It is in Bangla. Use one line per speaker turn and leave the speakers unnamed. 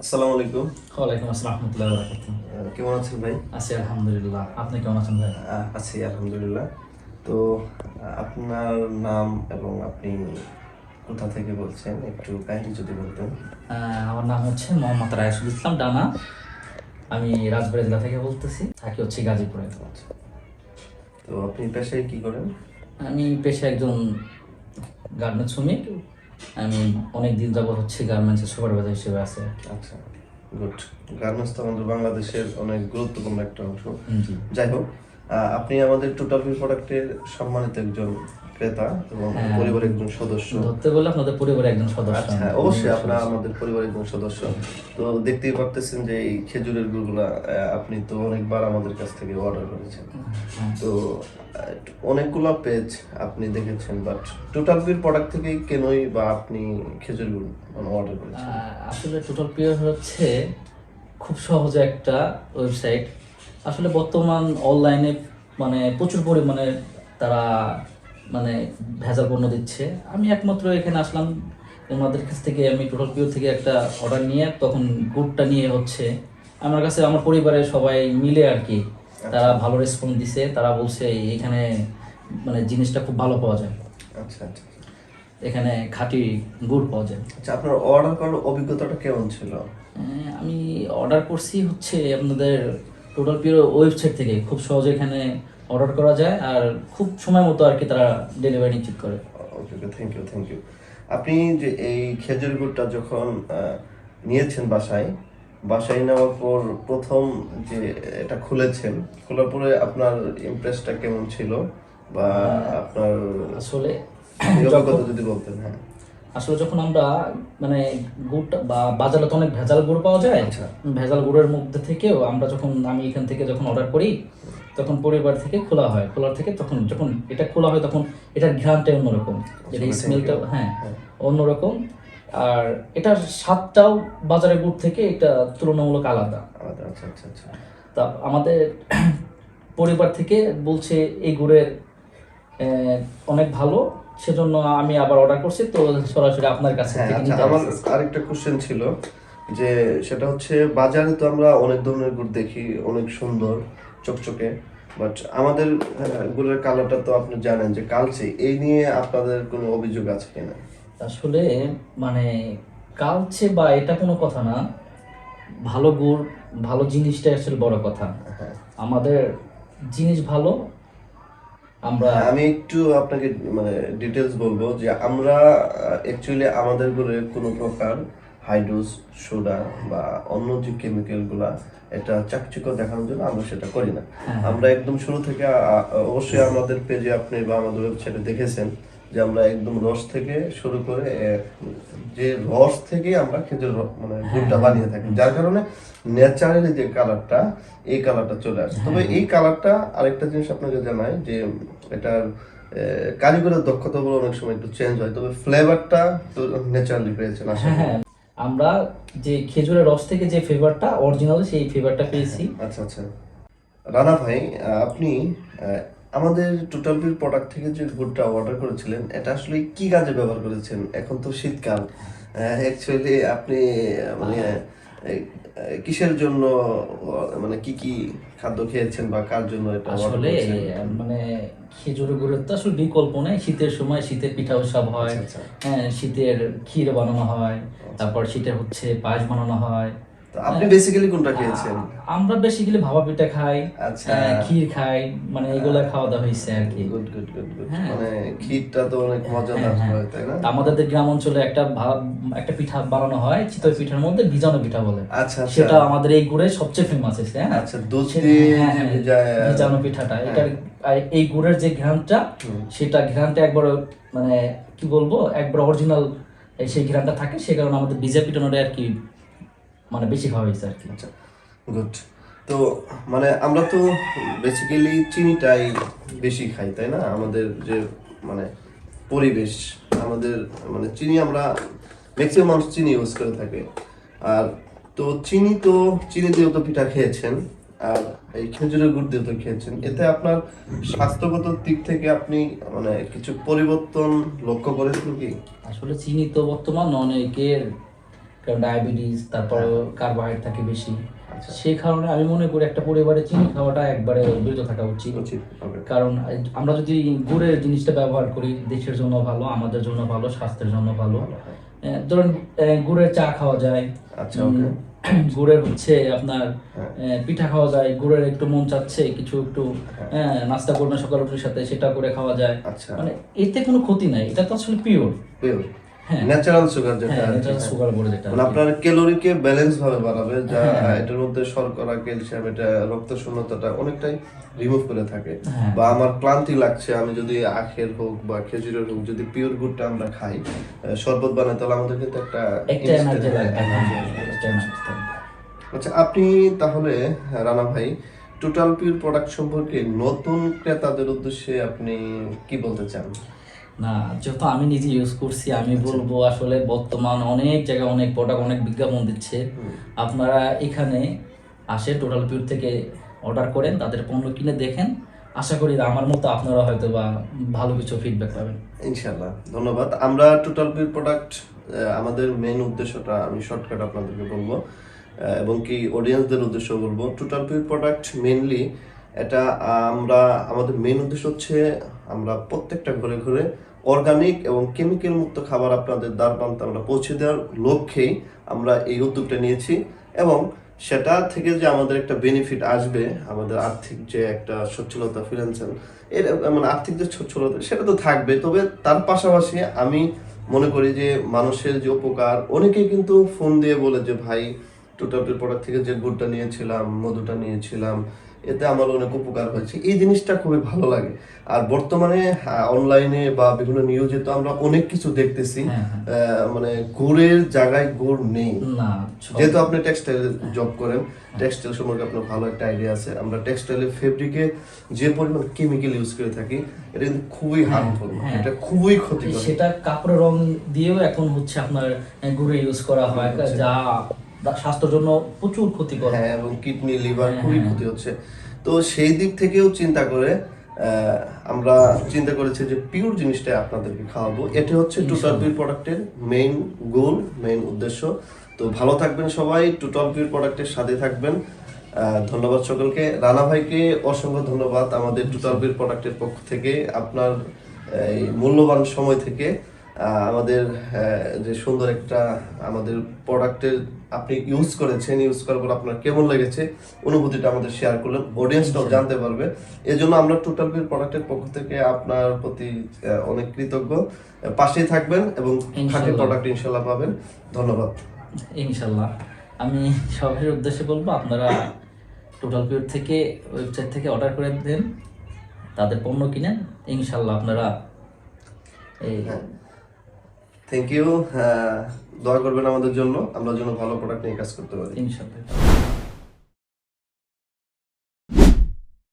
আসসালামু আলাইকুম।
ওয়ালাইকুম আসসালাম রাহমাতুল্লাহি ওয়া বারাকাতুহু।
কেমন আছেন ভাই?
আছি আলহামদুলিল্লাহ। আপনি কেমন আছেন ভাই?
আছি আলহামদুলিল্লাহ। তো আপনার নাম এবং আপনি কোথা থেকে বলছেন একটু কাইন্ডলি যদি বলতেন।
আমার নাম হচ্ছে মোহাম্মদ রায়সুল ইসলাম ডানা। আমি রাজবাড়ী জেলা থেকে বলতেছি, থাকি হচ্ছে গাজীপুরে।
আচ্ছা। তো আপনি পেশায় কি করেন?
আমি পেশায় একজন গার্মেন্টস শ্রমিক। আমি অনেক দিন যাবত হচ্ছে গার্মেন্টসের সুপারভাইজার হিসেবে আছে।
আচ্ছা, গুড। গার্মেন্টস তো আমাদের বাংলাদেশের অনেক গুরুত্বপূর্ণ একটা অংশ।
জি।
যাই হোক, আপনি আমাদের টোটাল ফিল প্রোডাক্টের সম্মানিত একজন ক্রেতা এবং
হ্যাঁ,
পরিবারের একজন সদস্য।
ধরতে বললে আপনাদের পরিবারের একজন সদস্য
আচ্ছা,
আমি।
অবশ্যই আপনারা আমাদের পরিবারের একজন সদস্য। তো দেখতেই পারতেছেন যে এই খেজুরের গুড়গুলা আপনি তো অনেকবার আমাদের কাছ থেকে অর্ডার করেছেন।
হ্যাঁ।
তো অনেকগুলা পেজ আপনি দেখেছেন, বাট টোটাল বিল প্রোডাক্ট থেকেই কেনই বা আপনি খেজুর গুড় মানে অর্ডার করেছেন?
আসলে টোটাল পিওর হচ্ছে খুব সহজে একটা ওয়েবসাইট। আসলে বর্তমান অনলাইনে মানে প্রচুর পরিমাণে তারা মানে ভেজাল পণ্য দিচ্ছে। আমি একমাত্র এখানে আসলাম, ওনাদের কাছ থেকে আমি টোটাল পিওর থেকে একটা অর্ডার নিয়ে তখন গুড়টা নিয়ে হচ্ছে আমার কাছে আমার পরিবারের সবাই মিলে আর কি তারা ভালো রেসপন্স দিছে। তারা বলছে এখানে মানে জিনিসটা খুব ভালো পাওয়া যায়,
আচ্ছা আচ্ছা
এখানে খাঁটি গুড় পাওয়া যায়।
আচ্ছা, আপনার অর্ডার করার অভিজ্ঞতাটা কেমন ছিল?
আমি অর্ডার করছি হচ্ছে আপনাদের টোটাল পিওর ওয়েবসাইট থেকে। খুব সহজে এখানে অর্ডার করা যায় আর খুব সময় মতো আর কি তারা ডেলিভারি নিশ্চিত করে।
ওকে ওকে, থ্যাংক ইউ থ্যাংক ইউ। আপনি যে এই খেজুর গুড়টা যখন নিয়েছেন বাসায়, বাসায় নেওয়ার পর প্রথম যে এটা খুলেছেন, খোলার পরে আপনার ইমপ্রেসটা কেমন ছিল বা আপনার
আসলে
এই
যখন
অভিজ্ঞতা যদি বলতেন। হ্যাঁ,
আসলে যখন আমরা মানে গুড়টা বা বাজারে তো অনেক ভেজাল গুড় পাওয়া যায়।
আচ্ছা
ভেজাল গুড়ের মধ্যে থেকেও আমরা যখন আমি এখান থেকে যখন অর্ডার করি তখন পরিবার থেকে খোলা হয়, খোলার থেকে তখন যখন এটা খোলা হয় তখন এটার ঘ্রাণটাই অন্যরকম, এটা
আসলে thank
স্মেলটা
you।
হ্যাঁ
হ্যাঁ,
অন্যরকম। আর এটার স্বাদটাও বাজারের গুড় থেকে এটা তুলনামূলক আলাদা।
আলাদা। আচ্ছা আচ্ছা আচ্ছা।
তা আমাদের পরিবার থেকে বলছে এই গুড়ের অনেক ভালো, সেজন্য আমি আবার অর্ডার করছি। তো সরাসরি আপনার কাছে
হ্যাঁ,
থেকে
আচ্ছা,
নিতে
আমার
আসছি।
আরেকটা কোশ্চেন ছিল যে সেটা হচ্ছে বাজারে তো আমরা অনেক ধরনের গুড় দেখি, অনেক সুন্দর চকচকে, বাট আমাদের গুড়ের কালারটা তো আপনি জানেন যে কালচে। এই নিয়ে আপনাদের কোনো অভিযোগ আছে কিনা?
আসলে মানে কালচে বা এটা কোনো কথা না, ভালো গুড় ভালো জিনিসটাই আসলে বড় কথা।
হ্যাঁ
আমাদের জিনিস ভালো আমরা
হ্যাঁ, আমি একটু আপনাকে মানে ডিটেলস বলবো যে আমরা অ্যাকচুয়ালি আমাদের গুড়ে কোনো প্রকার হাইড্রোস সোডা বা অন্য যে কেমিক্যাল গুলা এটা চাকচিক্য দেখানোর জন্য আমরা সেটা করি না।
হ্যাঁ
আমরা একদম শুরু থেকে অবশ্যই আমাদের পেজে আপনি বা আমাদের ওয়েবসাইটে দেখেছেন যে আমরা একদম রস থেকে শুরু করে যে রস থেকে আমরা খেজুর মানে গুড়টা বানিয়ে থাকি, যার কারণে ন্যাচারালি যে কালারটা, এই কালারটা চলে আসে। তবে এই কালারটা আরেকটা জিনিস আপনাকে জানাই যে এটার কারিগরের দক্ষতা বলে অনেক সময় একটু চেঞ্জ হয়, তবে ফ্লেভারটা তো ন্যাচারালি পেয়েছেন আশা
হ্যাঁ
করি।
হ্যাঁ আমরা যে খেজুরের রস থেকে যে ফ্লেভারটা অরিজিনাল সেই ফ্লেভারটা পেয়েছি।
আচ্ছা আচ্ছা, রানা ভাই, আপনি আমাদের টোটাল বিল প্রোডাক্ট থেকে যে গুড়টা অর্ডার করেছিলেন এটা আসলে কি কাজে ব্যবহার করেছেন? এখন তো শীতকাল, অ্যাকচুয়ালি আপনি মানে কিসের জন্য মানে কি কি খাদ্য খেয়েছেন বা কার জন্য এটা অর্ডার
আসলে
করেছেন?
মানে খেজুরের গুড়ের তো আসলে বিকল্প নেই। শীতের সময় শীতের পিঠা উৎসব হয়,
আচ্ছা আচ্ছা।
হ্যাঁ শীতের ক্ষীর বানানো হয়, তারপর শীতের হচ্ছে পায়েস বানানো হয়।
তো আপনি বেসিক্যালি কোনটা খেয়েছেন?
আমরা বেসিক্যালি ভাপা পিঠা খাই,
আচ্ছা,
ক্ষীর খাই, মানে এগুলা খাওয়া দাওয়া হয়েছে আর কি।
Good good good good.
হ্যাঁ
মানে ক্ষীরটা তো অনেক
হ্যাঁ
মজাদার
হ্যাঁ
হয়, তাই না?
তা আমাদের গ্রাম অঞ্চলে একটা পিঠা বানানো হয় চিতই পিঠার মধ্যে ভিজানো পিঠা বলে।
আচ্ছা আচ্ছা
সেটা আমাদের এই গুড়ের সবচেয়ে ফেমাস আছে। হ্যাঁ
আচ্ছা, দুধ দিয়ে
হ্যাঁ
যে
হ্যাঁ
ভিজায়।
ভিজানো পিঠাটা
হ্যাঁ।
এটার আর এই গুড়ের যে ঘ্রাণটা,
হুম।
সেটা ঘ্রাণটা একবার মানে কি বলবো একবার অরিজিনাল সেই ঘ্রাণটা থাকে, সে কারণে আমাদের ভিজা পিঠানোটা আর কি মানে বেশি খাওয়া হয়েছে আর কি।
আচ্ছা, গুড। তো মানে আমরা তো বেসিক্যালি চিনিটাই বেশি খাই, তাই না? আমাদের যে মানে পরিবেশ, আমাদের মানে চিনি আমরা ম্যাক্সিমাম মানুষ চিনি ইউজ করে থাকে। আর তো চিনি দিয়েও তো পিঠা খেয়েছেন, আর এই খেজুরের গুড় দিয়ে তো খেয়েছেন, এতে আপনার স্বাস্থ্যগত দিক থেকে আপনি মানে কিছু পরিবর্তন লক্ষ্য করেছেন কি?
আসলে চিনি তো বর্তমান অনেকের কারণ ডায়াবেটিস, তারপর কার্বোহাইড্রেট থাকে বেশি।
আচ্ছা।
সেই কারণে আমি মনে করি একটা পরিবারে চিনি খাওয়াটা একবারে বিরত থাকা উচিত।
হবে।
কারণ আমরা যদি গুড়ের জিনিসটা ব্যবহার করি, দেশের জন্য ভালো, আমাদের জন্য ভালো, স্বাস্থ্যের জন্য ভালো। ধরুন গুড়ের চা খাওয়া যায়,
আচ্ছা, ওকে।
গুড়ের হচ্ছে আপনার পিঠা খাওয়া যায়, গুড়ের একটু মন চাচ্ছে কিছু একটু নাস্তা করবেন সকাল রুটির সাথে, সেটা করে খাওয়া যায়।
আচ্ছা।
মানে এতে কোনো ক্ষতি নাই, এটা তো আসলে পিওর
পিওর
হ্যাঁ
ন্যাচারাল সুগার যেটা
হ্যাঁ
আর কি,
ন্যাচারাল
হ্যাঁ।
সুগার বলে যেটা
মানে আপনার ক্যালোরিকে ব্যালেন্স ভাবে বাড়াবে, যা
হ্যাঁ।
এটার মধ্যে শর্করা, ক্যালসিয়াম, এটা রক্ত শূন্যতাটা অনেকটাই রিমুভ করে থাকে।
হ্যাঁ।
বা আমার ক্লান্তি লাগছে, আমি যদি আখের হোক বা খেজুরের হোক, যদি পিওর গুড়টা আমরা খাই, শরবত বানাই, তাহলে আমাদের কিন্তু একটা
এনার্জি লাগবে।
একটা energy থাকবে। আচ্ছা, আপনি তাহলে রানা ভাই টোটাল পিওর প্রোডাক্ট সম্পর্কে নতুন ক্রেতাদের উদ্দেশ্যে আপনি কি বলতে চান?
না, যেহেতু আমি নিজে ইউজ করছি, আমি বলবো আসলে বর্তমান অনেক জায়গায় অনেক প্রোডাক্ট, অনেক বিজ্ঞাপন দিচ্ছে। আপনারা এখানে আসে টোটাল পিওর থেকে অর্ডার করেন, তাদের পণ্য কিনে দেখেন। আশা করি আমার মতো আপনারা হয়তো বা ভালো কিছু ফিডব্যাক পাবেন।
ইনশাল্লাহ, ধন্যবাদ। আমরা টোটাল পিওর প্রোডাক্ট, আমাদের মেইন উদ্দেশ্যটা আমি শর্টকাট আপনাদেরকে বলবো, এবং কি অডিয়েন্সদের উদ্দেশ্য বলবো। টোটাল পিওর প্রোডাক্ট মেইনলি এটা আমরা, আমাদের মেইন উদ্দেশ্য হচ্ছে আমরা প্রত্যেকটা ঘরে ঘরে অর্গানিক এবং কেমিক্যাল মুক্ত খাবার আপনাদের দ্বার প্রান্তে আমরা পৌঁছে দেওয়ার লক্ষ্যেই আমরা এই উদ্যোগটা নিয়েছি। এবং সেটা থেকে যে আমাদের একটা বেনিফিট আসবে, আমাদের আর্থিক যে একটা সচ্ছলতা, ফিনান্সিয়াল এর মানে আর্থিক যে সচ্ছলতা, সেটা তো থাকবে। তবে তার পাশাপাশি আমি মনে করি যে মানুষের যে উপকার, অনেকেই কিন্তু ফোন দিয়ে বলে যে ভাই টোটাল পিওর প্রোডাক্ট থেকে যে গুড়টা নিয়েছিলাম, মধুটা নিয়েছিলাম, এতে আমার অনেক উপকার হয়েছে। এই জিনিসটা খুবই ভালো লাগে। আর বর্তমানে অনলাইনে বা বিভিন্ন নিউজে তো আমরা অনেক কিছু দেখতেছি, মানে গুড়ের জায়গায় গুড় নেই।
না,
যেহেতু আপনি টেক্সটাইলে জব করেন, টেক্সটাইল সম্পর্কে আপনার ভালো একটা আইডিয়া আছে। আমরা টেক্সটাইলের ফেব্রিকে যে পরিমাণ কেমিক্যাল ইউজ করে থাকি, এটা কিন্তু খুবই হার্মফুল, এটা খুবই ক্ষতিকর।
সেটা কাপড়ের রং দিয়েও এখন হচ্ছে আপনার গুঁড়ো ইউজ করা হয়, যা স্বাস্থ্যের জন্য প্রচুর ক্ষতিকর।
হ্যাঁ, এবং কিডনি, লিভার খুবই ক্ষতি হচ্ছে। তো সেই দিক থেকেও চিন্তা করে আমরা চিন্তা করেছি যে পিওর জিনিসটা আপনাদেরকে খাওয়াবো। এটা হচ্ছে টোটাল পিওর প্রোডাক্টের মেইন গোল, মেইন উদ্দেশ্য। তো ভালো থাকবেন সবাই, টোটাল পিওর প্রোডাক্টের সাথে থাকবেন। ধন্যবাদ সকলকে। রানা ভাইকে অসংখ্য ধন্যবাদ আমাদের টোটাল পিওর প্রোডাক্টের পক্ষ থেকে, আপনার এই মূল্যবান সময় থেকে আমাদের যে সুন্দর একটা আমাদের প্রোডাক্টের আপনি ইউজ করেছেন, ইউজ করার পর আপনার কেমন লেগেছে অনুভূতিটা আমাদের শেয়ার করলেন, অডিয়েন্সটাও জানতে পারবে। এজন্য আমরা টোটাল পিওর প্রোডাক্টের পক্ষ থেকে আপনার প্রতি অনেক কৃতজ্ঞ। পাশেই থাকবেন এবং খাঁটি প্রোডাক্ট ইনশাল্লাহ পাবেন। ধন্যবাদ।
ইনশাল্লাহ। আমি সবার উদ্দেশ্যে বলবো, আপনারা টোটাল পিওর থেকে ওয়েবসাইট থেকে অর্ডার করে দেন, তাদের পণ্য কিনেন, ইনশাল্লাহ আপনারা
থ্যাংক ইউ। দোয়া করবেন আমাদের জন্য, আমরা যেন ভালো প্রোডাক্ট নিয়ে কাজ করতে পারি।
ইনশাল্লাহ।